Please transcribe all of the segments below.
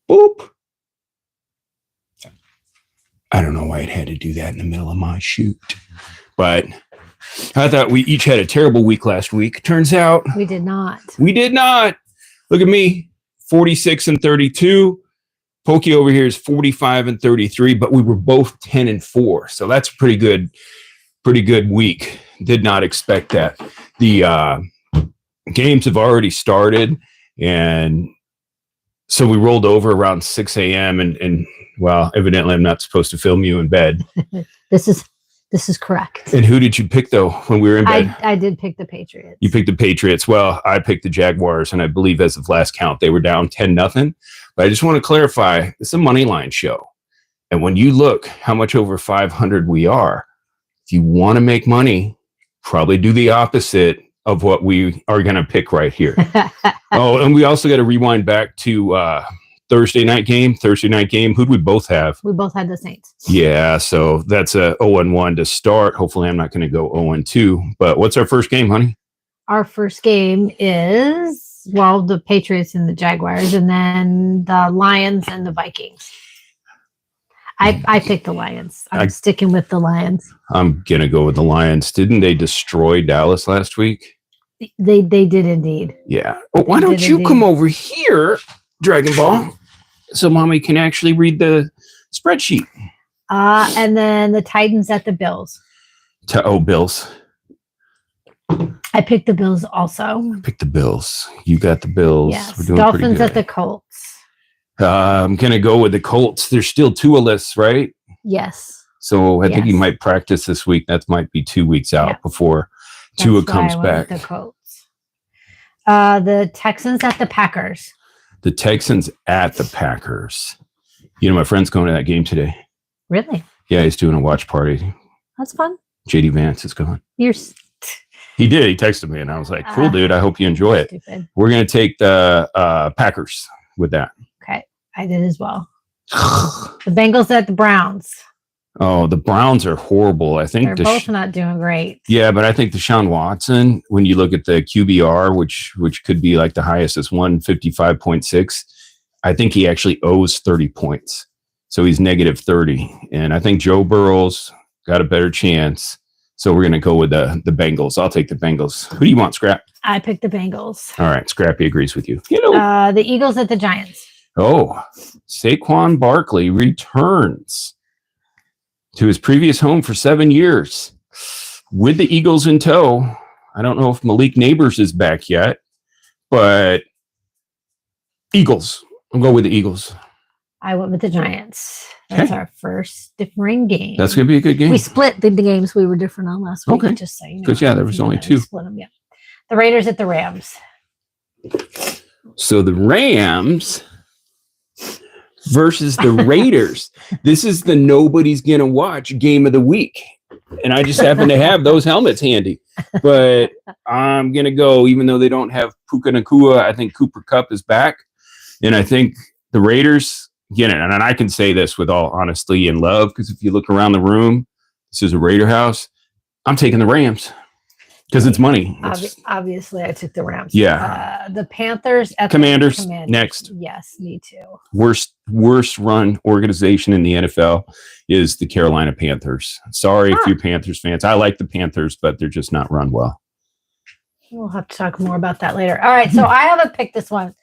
Boop. I don't know why it had to do that in the middle of my shoot, but I thought we each had a terrible week last week. Turns out we did not. We did not. Look at me, 46 and 32. Pokey over here is 45 and 33, but we were both 10 and 4. So that's a pretty good week. Did not expect that. The games have already started, and so we rolled over around 6 a.m. and well, evidently I'm not supposed to film you in bed. This is correct. And who did you pick, though, when we were in bed? I did pick the Patriots. You picked the Patriots. Well, I picked the Jaguars, and I believe as of last count, they were down 10-0. But I just want to clarify, it's a money line show. And when you look how much over 500 we are, if you want to make money, probably do the opposite of what we are going to pick right here. Oh, and we also got to rewind back to Thursday night game. Who'd we both have? We both had the Saints. Yeah, so that's a 0-1 to start. Hopefully I'm not going to go 0-2. But what's our first game, honey? Our first game is, well, the Patriots and the Jaguars, and then the Lions and the Vikings. I picked the Lions. I'm sticking with the Lions. I'm going to go with the Lions. Didn't they destroy Dallas last week? They did indeed. Yeah. Well, why don't you come over here, Dragon Ball, so Mommy can actually read the spreadsheet? And then the Titans at the Bills. Bills. I picked the Bills also. Pick the Bills. You got the Bills. Yes. We're doing Dolphins at the Colts. I'm going to go with the Colts. There's still Tua-less, right? Yes. So I think he might practice this week. That might be 2 weeks out before Tua comes back. The Colts. The Texans at the Packers. The Texans at the Packers. You know, my friend's going to that game today. Really? Yeah, he's doing a watch party. That's fun. JD Vance is going. He did. He texted me, and I was like, cool, dude. I hope you enjoy it. Stupid. We're going to take the Packers with that. Okay. I did as well. The Bengals at the Browns. Oh, the Browns are horrible. I think they're both not doing great. Yeah, but I think Deshaun Watson, when you look at the QBR, which could be like the highest is 155.6, I think he actually owes 30 points. So he's negative 30. And I think Joe Burrow's got a better chance. So we're going to go with the Bengals. I'll take the Bengals. Who do you want, Scrap? I picked the Bengals. All right. Scrappy agrees with you. The Eagles at the Giants. Oh, Saquon Barkley returns to his previous home for 7 years with the Eagles in tow. I don't know if Malik Neighbors is back yet, but Eagles. I'll go with the Eagles. I went with the Giants. That's our first differing game. That's going to be a good game. We split the games we were different on last week. Okay. Just so you know. Because, there was only two. Split them, yeah. The Raiders at the Rams. So the Rams versus the Raiders. This is the nobody's going to watch game of the week. And I just happen to have those helmets handy. But I'm going to go, even though they don't have Puka Nacua, I think Cooper Kupp is back. And I think the Raiders get it. And I can say this with all honesty and love, because if you look around the room, this is a Raider house. I'm taking the Rams because it's money. Obviously, I took the Rams. Yeah. The Panthers at Commanders. The Commanders next. Yes, me too. Worst run organization in the NFL is the Carolina Panthers. Sorry if you're Panthers fans. I like the Panthers, but they're just not run well. We'll have to talk more about that later. All right, so I haven't picked this one.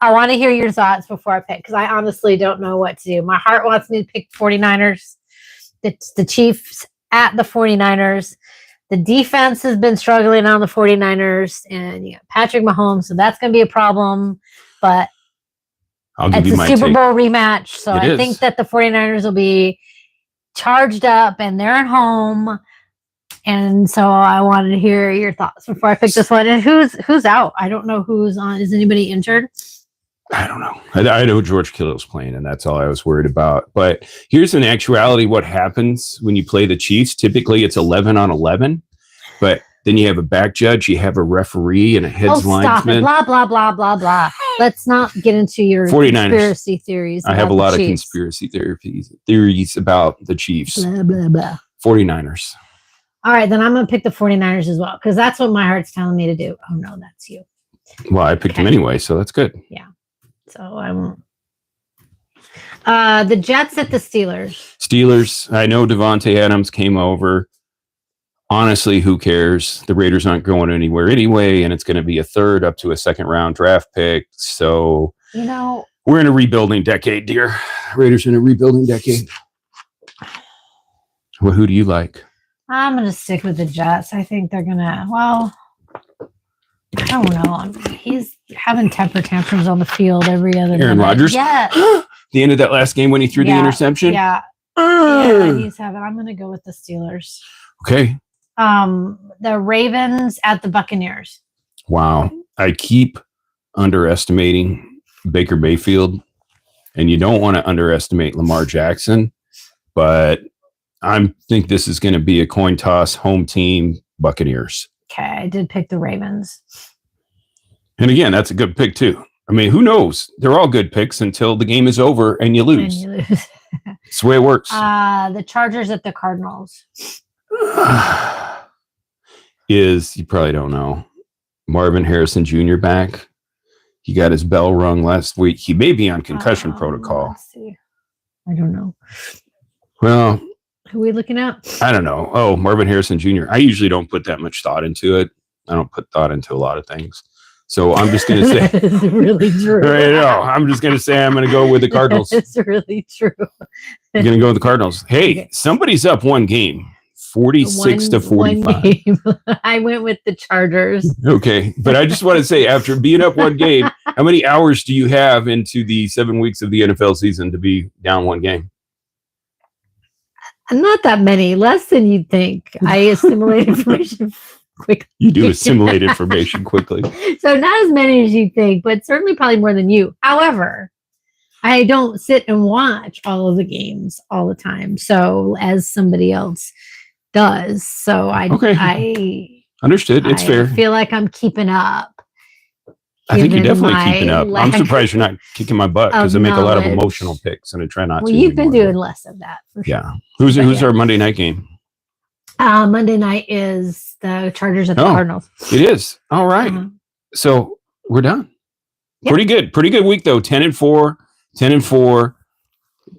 I want to hear your thoughts before I pick, because I honestly don't know what to do. My heart wants me to pick 49ers. It's the Chiefs at the 49ers. The defense has been struggling on the 49ers, and Patrick Mahomes, so that's going to be a problem. But it's a Super Bowl rematch, so I think that the 49ers will be charged up, and they're at home. And so I wanted to hear your thoughts before I pick this one. And who's out? I don't know who's on. Is anybody injured? I don't know. I know George Kittle's playing, and that's all I was worried about. But here's in actuality what happens when you play the Chiefs. Typically, it's 11 on 11, but then you have a back judge, you have a referee, and a heads linesman. Blah, blah, blah, blah, blah. Let's not get into your 49ers. Conspiracy theories. I have a lot of conspiracy theories about the Chiefs. Blah, blah, blah. 49ers. All right, then I'm going to pick the 49ers as well because that's what my heart's telling me to do. Oh, no, that's you. Well, I picked them anyway, so that's good. Yeah. So I won't. The Jets at the Steelers. Steelers, I know Devontae Adams came over. Honestly, who cares? The Raiders aren't going anywhere anyway, and it's going to be a third up to a second round draft pick. So, we're in a rebuilding decade, dear. Raiders in a rebuilding decade. Well, who do you like? I'm going to stick with the Jets. I think they're going to, well, I don't know. He's having temper tantrums on the field every other Aaron Rodgers? Yeah. The end of that last game when he threw the interception? Yeah. Yeah, he's having. I'm going to go with the Steelers. Okay. The Ravens at the Buccaneers. Wow. I keep underestimating Baker Mayfield, and you don't want to underestimate Lamar Jackson, but I think this is going to be a coin toss, home team, Buccaneers. Okay, I did pick the Ravens. And again, that's a good pick too. I mean, who knows? They're all good picks until the game is over and you lose. It's the way it works. The Chargers at the Cardinals. You probably don't know, Marvin Harrison Jr. back. He got his bell rung last week. He may be on concussion protocol. Let's see. I don't know. Well, who are we looking at? I don't know. Oh, Marvin Harrison Jr. I usually don't put that much thought into it. I don't put thought into a lot of things. So I'm just going to say. It's really true. I know. I'm just going to say I'm going to go with the Cardinals. It's really true. You're going to go with the Cardinals. Hey, okay. Somebody's up one game. 46 to 45. I went with the Chargers. Okay. But I just want to say, after being up one game, how many hours do you have into the 7 weeks of the NFL season to be down one game? Not that many, less than you'd think. I assimilate information quickly. You do assimilate information quickly. So not as many as you think, but certainly probably more than you. However, I don't sit and watch all of the games all the time. So as somebody else does. So I understood. It's fair. I feel like I'm keeping up. I think you're definitely keeping up. I'm surprised you're not kicking my butt because I make a lot of emotional picks and I try not to. Well, you've been doing less of that. For sure. Yeah. Who's our Monday night game? Monday night is the Chargers at the Cardinals. It is. All right. So we're done. Yep. Pretty good week though. 10-4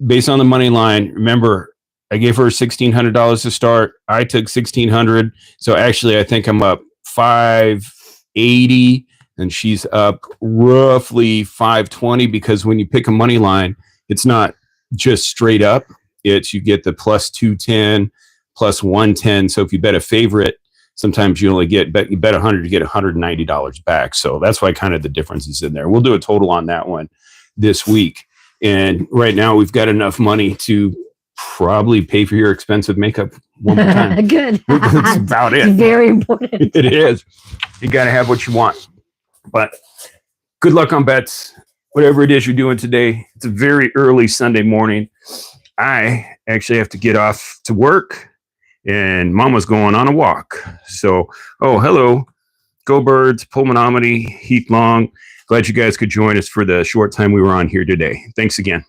based on the money line. Remember, I gave her $1,600 to start. I took $1,600. So actually I think I'm up $580 and she's up roughly $520 because when you pick a money line, it's not just straight up. It's you get the plus 210, plus 110. So if you bet a favorite, sometimes you only you bet 100, you get $190 back. So that's why kind of the difference is in there. We'll do a total on that one this week. And right now we've got enough money to probably pay for your expensive makeup one more time. Good. That's about it. It's very important. It is. You got to have what you want. But good luck on bets. Whatever it is you're doing today. It's a very early Sunday morning. I actually have to get off to work. And Mama's going on a walk. So, hello. Go Birds, Pulmonomedy, Heath Long. Glad you guys could join us for the short time we were on here today. Thanks again.